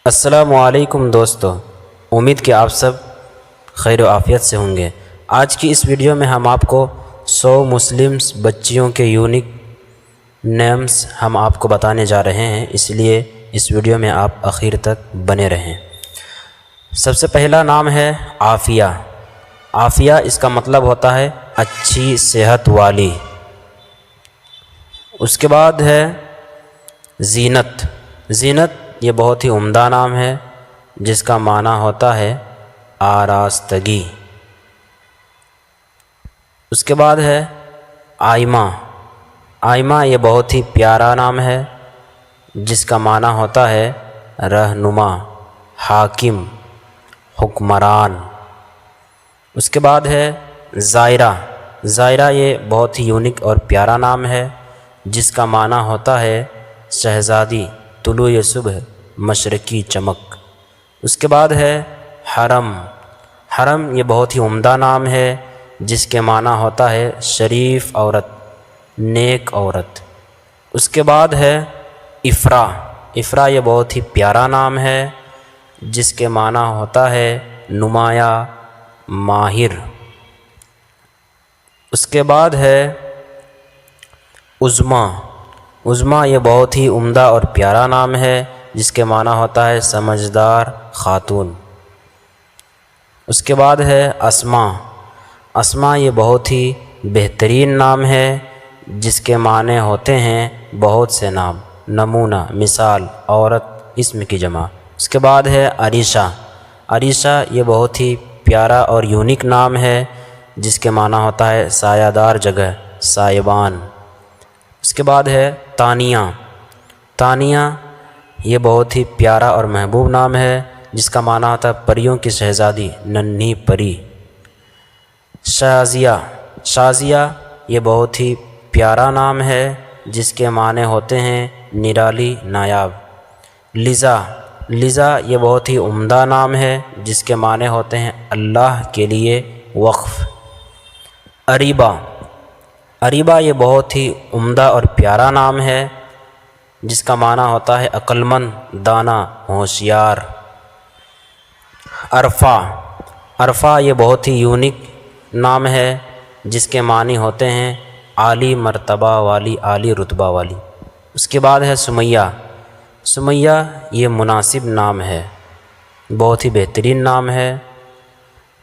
السلام علیکم دوستو، امید کہ آپ سب خیر و عافیت سے ہوں گے۔ آج کی اس ویڈیو میں ہم آپ کو 100 مسلم بچیوں کے یونیک نیمز ہم آپ کو بتانے جا رہے ہیں، اس لیے اس ویڈیو میں آپ آخر تک بنے رہیں۔ سب سے پہلا نام ہے عافیہ۔ عافیہ اس کا مطلب ہوتا ہے اچھی صحت والی۔ اس کے بعد ہے زینت۔ زینت یہ بہت ہی عمدہ نام ہے جس کا معنی ہوتا ہے آراستگی۔ اس کے بعد ہے آئمہ۔ آئمہ یہ بہت ہی پیارا نام ہے جس کا معنی ہوتا ہے رہنما، حاکم، حکمران۔ اس کے بعد ہے زائرہ۔ زائرہ یہ بہت ہی یونیک اور پیارا نام ہے جس کا معنی ہوتا ہے شہزادی، طلوع صبح، مشرقی چمک۔ اس کے بعد ہے حرم۔ حرم یہ بہت ہی عمدہ نام ہے جس کے معنی ہوتا ہے شریف عورت، نیک عورت۔ اس کے بعد ہے افرا۔ افرا یہ بہت ہی پیارا نام ہے جس کے معنی ہوتا ہے نمایاں، ماہر۔ اس کے بعد ہے عظمیٰ۔ عظمیٰ یہ بہت ہی عمدہ اور پیارا نام ہے جس کے معنی ہوتا ہے سمجھدار خاتون۔ اس کے بعد ہے اسماء۔ اسماء یہ بہت ہی بہترین نام ہے جس کے معنی ہوتے ہیں بہت سے نام، نمونہ، مثال، عورت، اسم کی جمع۔ اس کے بعد ہے عریشہ۔ عریشہ یہ بہت ہی پیارا اور یونیک نام ہے جس کے معنی ہوتا ہے سایہ دار جگہ، سائبان۔ اس کے بعد ہے تانیہ۔ تانیہ یہ بہت ہی پیارا اور محبوب نام ہے جس کا معنی ہوتا ہے پریوں کی شہزادی، ننھی پری۔ شازیہ۔ شازیہ یہ بہت ہی پیارا نام ہے جس کے معنی ہوتے ہیں نرالی، نایاب۔ لذا۔ لذا یہ بہت ہی عمدہ نام ہے جس کے معنی ہوتے ہیں اللہ کے لیے وقف۔ اریبہ۔ اریبہ یہ بہت ہی عمدہ اور پیارا نام ہے جس کا معنی ہوتا ہے عقل مند، دانا، ہوشیار۔ عرفہ۔ عرفہ یہ بہت ہی یونیک نام ہے جس کے معنی ہوتے ہیں عالی مرتبہ والی، عالی رتبہ والی۔ اس کے بعد ہے سمیہ۔ سمیہ یہ مناسب نام ہے، بہت ہی بہترین نام ہے۔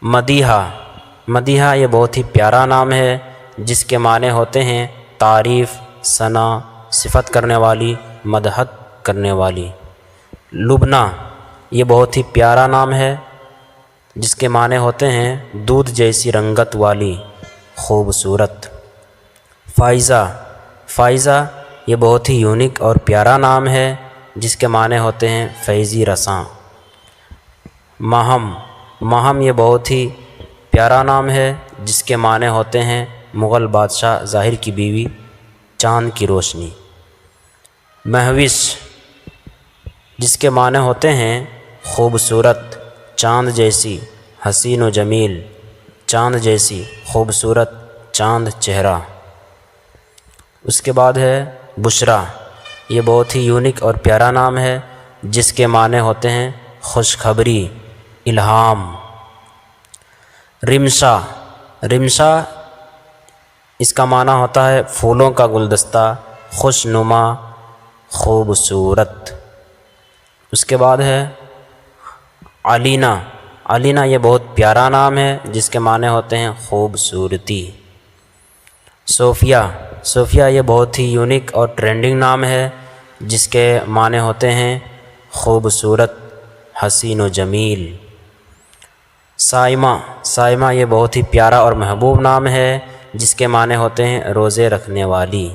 مدیحہ۔ مدیحہ یہ بہت ہی پیارا نام ہے جس کے معنی ہوتے ہیں تعریف، ثنا، صفت کرنے والی، مدحت کرنے والی۔ لبنہ۔ یہ بہت ہی پیارا نام ہے جس کے معنی ہوتے ہیں دودھ جیسی رنگت والی، خوبصورت۔ فائزہ۔ فائزہ یہ بہت ہی یونیک اور پیارا نام ہے جس کے معنی ہوتے ہیں فیضی رساں۔ ماہم۔ ماہم یہ بہت ہی پیارا نام ہے جس کے معنی ہوتے ہیں مغل بادشاہ ظاہر کی بیوی، چاند کی روشنی۔ مہوش۔ جس کے معنی ہوتے ہیں خوبصورت، چاند جیسی، حسین و جمیل، چاند جیسی خوبصورت، چاند چہرہ۔ اس کے بعد ہے بشریٰ۔ یہ بہت ہی یونیک اور پیارا نام ہے جس کے معنی ہوتے ہیں خوشخبری، الہام۔ رمشا۔ رمشا اس کا معنی ہوتا ہے پھولوں کا گلدستہ، خوش نما، خوبصورت۔ اس کے بعد ہے علینا۔ علینا یہ بہت پیارا نام ہے جس کے معنی ہوتے ہیں خوبصورتی۔ صوفیہ۔ صوفیہ یہ بہت ہی یونیک اور ٹرینڈنگ نام ہے جس کے معنی ہوتے ہیں خوبصورت، حسین و جمیل۔ صائمہ۔ صائمہ یہ بہت ہی پیارا اور محبوب نام ہے جس کے معنی ہوتے ہیں روزے رکھنے والی۔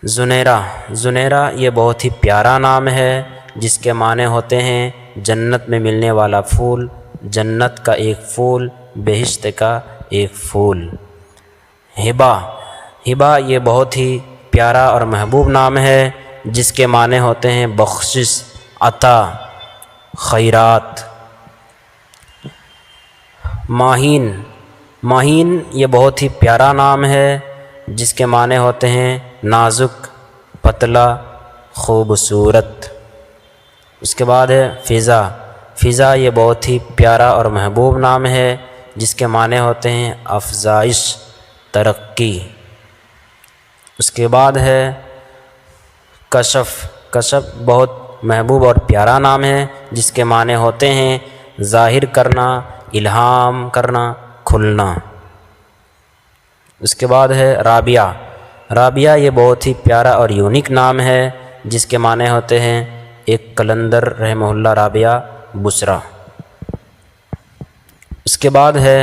زنیرہ۔ زنیرہ یہ بہت ہی پیارا نام ہے جس کے معنی ہوتے ہیں جنت میں ملنے والا پھول، جنت کا ایک پھول، بہشت کا ایک پھول۔ ہبہ۔ ہبہ یہ بہت ہی پیارا اور محبوب نام ہے جس کے معنی ہوتے ہیں بخشش، عطا، خیرات۔ ماہین۔ ماہین یہ بہت ہی پیارا نام ہے جس کے معنی ہوتے ہیں نازک، پتلا، خوبصورت۔ اس کے بعد ہے فضا، فضا یہ بہت ہی پیارا اور محبوب نام ہے جس کے معنی ہوتے ہیں افزائش، ترقی۔ اس کے بعد ہے کشف، کشف بہت محبوب اور پیارا نام ہے جس کے معنی ہوتے ہیں ظاہر کرنا، الہام کرنا، کھلنا۔ اس کے بعد ہے رابعہ، رابعہ یہ بہت ہی پیارا اور یونیک نام ہے جس کے معنی ہوتے ہیں ایک قلندر رحمہ اللہ رابعہ بسرا۔ اس کے بعد ہے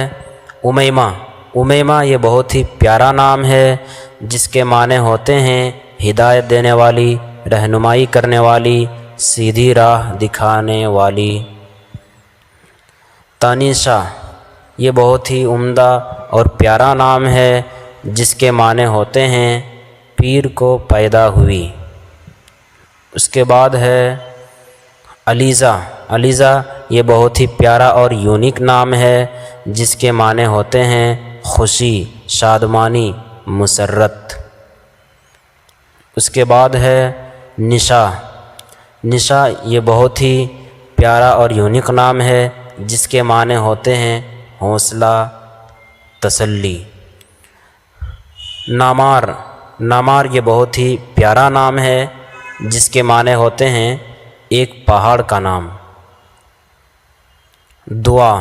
امیمہ، امیمہ یہ بہت ہی پیارا نام ہے جس کے معنی ہوتے ہیں ہدایت دینے والی، رہنمائی کرنے والی، سیدھی راہ دکھانے والی۔ تانیشہ یہ بہت ہی عمدہ اور پیارا نام ہے جس کے معنی ہوتے ہیں پیر کو پیدا ہوئی۔ اس کے بعد ہے علیزہ، علیزہ یہ بہت ہی پیارا اور یونیک نام ہے جس کے معنی ہوتے ہیں خوشی، شادمانی، مسرت۔ اس کے بعد ہے نشا، نشا یہ بہت ہی پیارا اور یونیک نام ہے جس کے معنی ہوتے ہیں حوصلہ، تسلی۔ نامار، نامار یہ بہت ہی پیارا نام ہے جس کے معنی ہوتے ہیں ایک پہاڑ کا نام۔ دعا،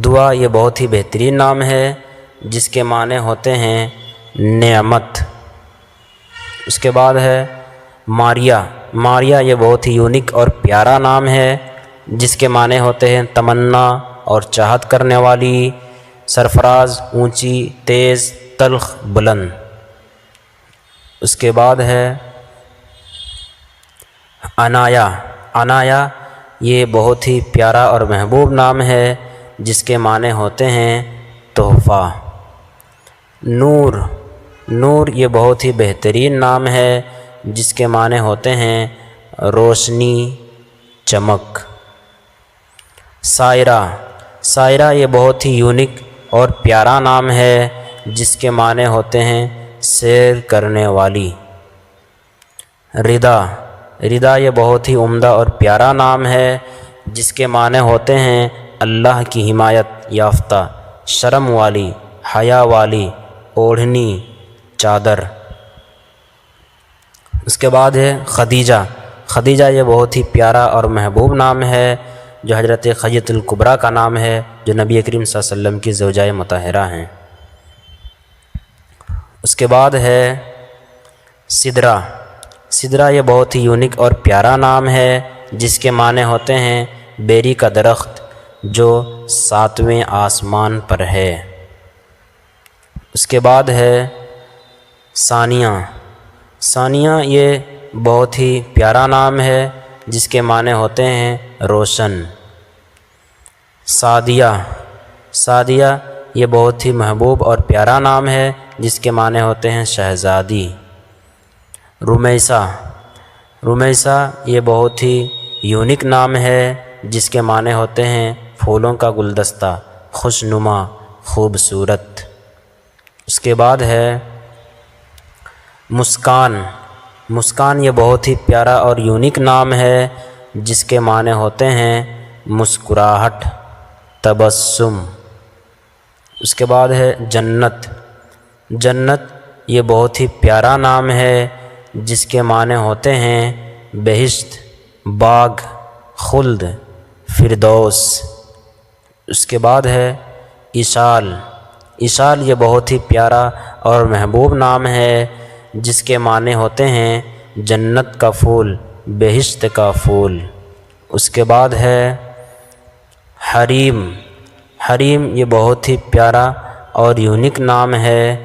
دعا یہ بہت ہی بہترین نام ہے جس کے معنی ہوتے ہیں نعمت۔ اس کے بعد ہے ماریہ، ماریہ یہ بہت ہی یونیک اور پیارا نام ہے جس کے معنی ہوتے ہیں تمنا اور چاہت کرنے والی، سرفراز، اونچی، تیز، تلخ، بلند۔ اس کے بعد ہے عنایا، عنایا یہ بہت ہی پیارا اور محبوب نام ہے جس کے معنی ہوتے ہیں تحفہ۔ نور، نور یہ بہت ہی بہترین نام ہے جس کے معنی ہوتے ہیں روشنی، چمک۔ سائرہ، سائرہ یہ بہت ہی یونیک اور پیارا نام ہے جس کے معنی ہوتے ہیں سیر کرنے والی۔ رضا، رضا یہ بہت ہی عمدہ اور پیارا نام ہے جس کے معنی ہوتے ہیں اللہ کی حمایت یافتہ، شرم والی، حیا والی، اوڑھنی، چادر۔ اس کے بعد ہے خدیجہ، خدیجہ یہ بہت ہی پیارا اور محبوب نام ہے جو حضرت خدیجہ الکبریٰ کا نام ہے جو نبی کریم صلی اللہ علیہ وسلم کی زوجہ مطہرہ ہیں۔ اس کے بعد ہے سدرہ، سدرہ یہ بہت ہی یونیک اور پیارا نام ہے جس کے معنی ہوتے ہیں بیری کا درخت جو 7ویں آسمان پر ہے۔ اس کے بعد ہے ثانیہ، ثانیہ یہ بہت ہی پیارا نام ہے جس کے معنی ہوتے ہیں روشن۔ سعدیہ، سعدیہ یہ بہت ہی محبوب اور پیارا نام ہے جس کے معنی ہوتے ہیں شہزادی۔ رمیسہ، رمیسہ یہ بہت ہی یونیک نام ہے جس کے معنی ہوتے ہیں پھولوں کا گلدستہ، خوشنما، خوبصورت۔ اس کے بعد ہے مسکان، مسکان یہ بہت ہی پیارا اور یونیک نام ہے جس کے معنی ہوتے ہیں مسکراہٹ، تبسم۔ اس کے بعد ہے جنت، جنت یہ بہت ہی پیارا نام ہے جس کے معنی ہوتے ہیں بہشت، باغ، خلد، فردوس۔ اس کے بعد ہے عشال، عشال یہ بہت ہی پیارا اور محبوب نام ہے جس کے معنی ہوتے ہیں جنت کا پھول، بہشت کا پھول۔ اس کے بعد ہے حریم، حریم یہ بہت ہی پیارا اور یونیک نام ہے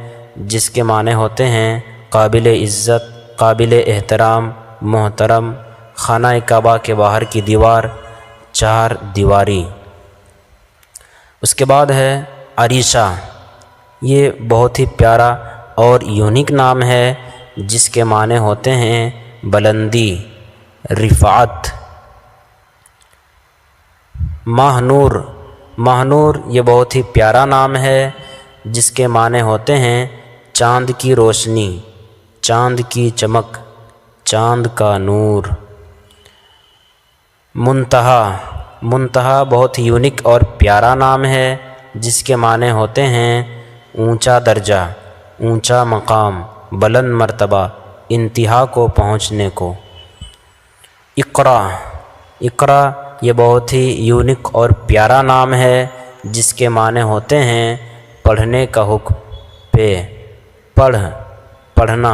جس کے معنی ہوتے ہیں قابل عزت، قابل احترام، محترم، خانہ کعبہ کے باہر کی دیوار، چار دیواری۔ اس کے بعد ہے عریشہ، یہ بہت ہی پیارا اور یونیک نام ہے جس کے معنی ہوتے ہیں بلندی، رفعت۔ ماہ نور، ماہ نور یہ بہت ہی پیارا نام ہے جس کے معنی ہوتے ہیں چاند کی روشنی، چاند کی چمک، چاند کا نور۔ منتہا، منتہا بہت ہی یونیک اور پیارا نام ہے جس کے معنی ہوتے ہیں اونچا درجہ، اونچا مقام، بلند مرتبہ، انتہا کو پہنچنے کو۔ اقرا، اقرا یہ بہت ہی یونیک اور پیارا نام ہے جس کے معنی ہوتے ہیں پڑھنے کا حکم، پڑھ، پڑھنا،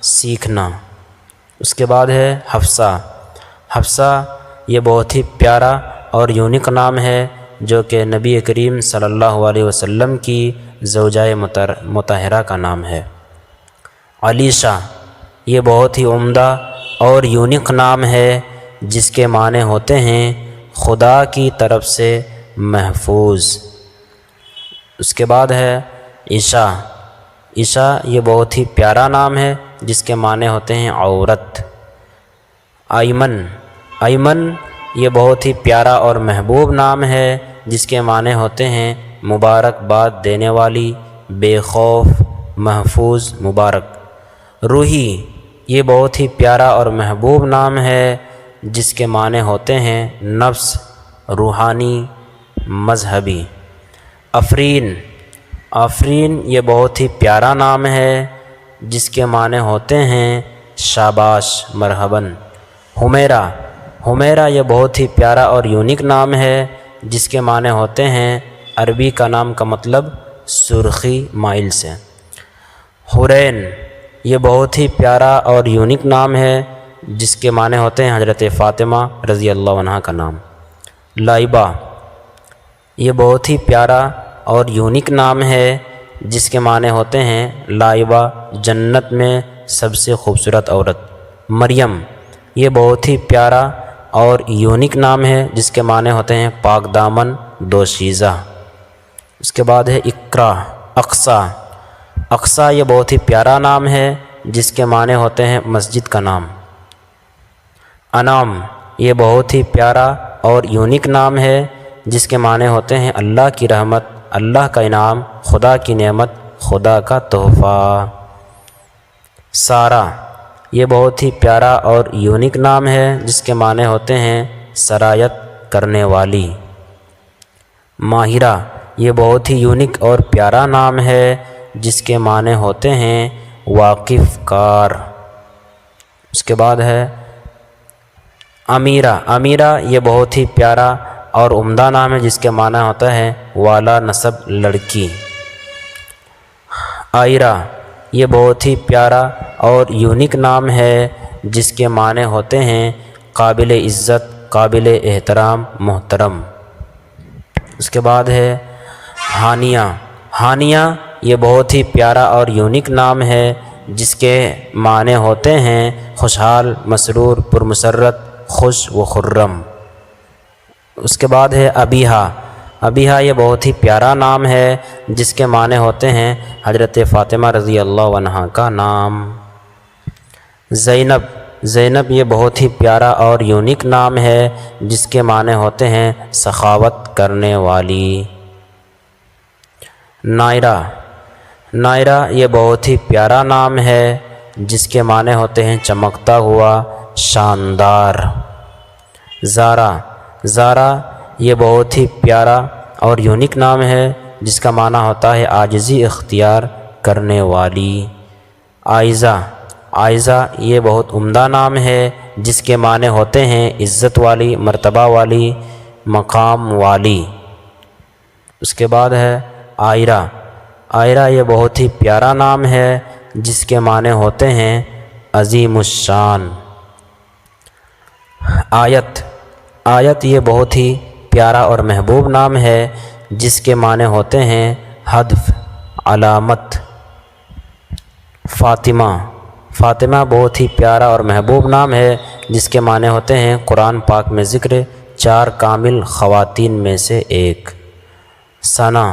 سیکھنا۔ اس کے بعد ہے حفصہ، حفصہ یہ بہت ہی پیارا اور یونیک نام ہے جو کہ نبی کریم صلی اللہ علیہ وسلم کی زوجہ مطہرہ کا نام ہے۔ علیشہ یہ بہت ہی عمدہ اور یونیک نام ہے جس کے معنی ہوتے ہیں خدا کی طرف سے محفوظ۔ اس کے بعد ہے عشا، عشا یہ بہت ہی پیارا نام ہے جس کے معنی ہوتے ہیں عورت۔ ایمن، ایمن یہ بہت ہی پیارا اور محبوب نام ہے جس کے معنی ہوتے ہیں مبارکباد دینے والی، بے خوف، محفوظ، مبارک۔ روحی یہ بہت ہی پیارا اور محبوب نام ہے جس کے معنی ہوتے ہیں نفس، روحانی، مذہبی۔ آفرین، آفرین یہ بہت ہی پیارا نام ہے جس کے معنی ہوتے ہیں شاباش، مرحباً۔ حمیرہ، حمیرہ یہ بہت ہی پیارا اور یونیک نام ہے جس کے معنی ہوتے ہیں عربی کا نام کا مطلب سرخی مائل سے۔ حورین یہ بہت ہی پیارا اور یونیک نام ہے جس کے معنی ہوتے ہیں حضرت فاطمہ رضی اللہ عنہا کا نام۔ لائبہ یہ بہت ہی پیارا اور یونیک نام ہے جس کے معنی ہوتے ہیں لائبہ، جنت میں سب سے خوبصورت عورت۔ مریم یہ بہت ہی پیارا اور یونیک نام ہے جس کے معنی ہوتے ہیں پاک دامن، دوشیزہ۔ اس کے بعد ہے اقرا، اقصی، اقصی یہ بہت ہی پیارا نام ہے جس کے معنی ہوتے ہیں مسجد کا نام۔ انعام یہ بہت ہی پیارا اور یونیک نام ہے جس کے معنی ہوتے ہیں اللہ کی رحمت، اللہ کا انعام، خدا کی نعمت، خدا کا تحفہ۔ سارہ یہ بہت ہی پیارا اور یونیک نام ہے جس کے معنی ہوتے ہیں سرایت کرنے والی۔ ماہرہ یہ بہت ہی یونیک اور پیارا نام ہے جس کے معنی ہوتے ہیں واقف کار۔ اس کے بعد ہے امیرہ، امیرہ یہ بہت ہی پیارا اور عمدہ نام ہے جس کے معنی ہوتا ہے والا نسب، لڑکی۔ عائرہ یہ بہت ہی پیارا اور یونیک نام ہے جس کے معنی ہوتے ہیں قابل عزت، قابل احترام، محترم۔ اس کے بعد ہے ہانیہ، ہانیہ یہ بہت ہی پیارا اور یونیک نام ہے جس کے معنی ہوتے ہیں خوشحال، مسرور، پرمسرت، خوش و خرم۔ اس کے بعد ہے ابیہا، ابیہا یہ بہت ہی پیارا نام ہے جس کے معنی ہوتے ہیں حضرت فاطمہ رضی اللہ عنہا کا نام۔ زینب، زینب یہ بہت ہی پیارا اور یونیک نام ہے جس کے معنی ہوتے ہیں سخاوت کرنے والی۔ نائرہ، نائرہ یہ بہت ہی پیارا نام ہے جس کے معنی ہوتے ہیں چمکتا ہوا، شاندار۔ زارا، زارا یہ بہت ہی پیارا اور یونیک نام ہے جس کا معنی ہوتا ہے عاجزی اختیار کرنے والی۔ عائزہ، عائزہ یہ بہت عمدہ نام ہے جس کے معنی ہوتے ہیں عزت والی، مرتبہ والی، مقام والی۔ اس کے بعد ہے عائرہ، عائرہ یہ بہت ہی پیارا نام ہے جس کے معنی ہوتے ہیں عظیم الشان۔ آیت، آیت یہ بہت ہی پیارا اور محبوب نام ہے جس کے معنی ہوتے ہیں ہدف، علامت۔ فاطمہ، فاطمہ بہت ہی پیارا اور محبوب نام ہے جس کے معنی ہوتے ہیں قرآن پاک میں ذکر 4 کامل خواتین میں سے ایک۔ ثنا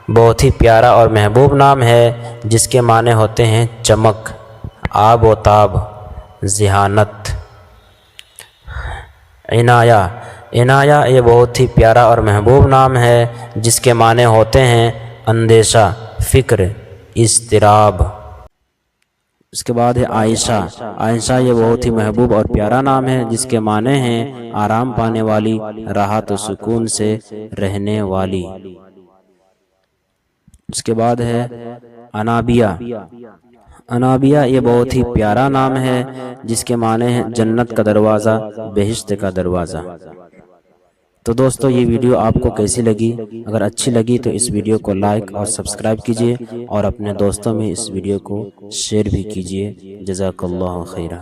بہت ہی پیارا اور محبوب نام ہے جس کے معنی ہوتے ہیں چمک، آب و تاب، ذہانت۔ عنایہ، عنایہ یہ بہت ہی پیارا اور محبوب نام ہے جس کے معنی ہوتے ہیں اندیشہ، فکر، اضطراب۔ اس کے بعد ہے عائشہ۔ عائشہ یہ بہت ہی محبوب اور پیارا نام ہے جس کے معنی ہیں آرام پانے والی، راحت و سکون سے رہنے والی۔ اس کے بعد ہے انابیہ۔ انابیہ یہ بہت ہی پیارا نام ہے جس کے معنی ہیں جنت کا دروازہ، بہشت کا دروازہ۔ تو دوستو یہ ویڈیو آپ کو کیسی لگی؟ اگر اچھی لگی تو اس ویڈیو کو لائک اور سبسکرائب کیجئے اور اپنے دوستوں میں اس ویڈیو کو شیئر بھی کیجئے۔ جزاک اللہ خیرہ۔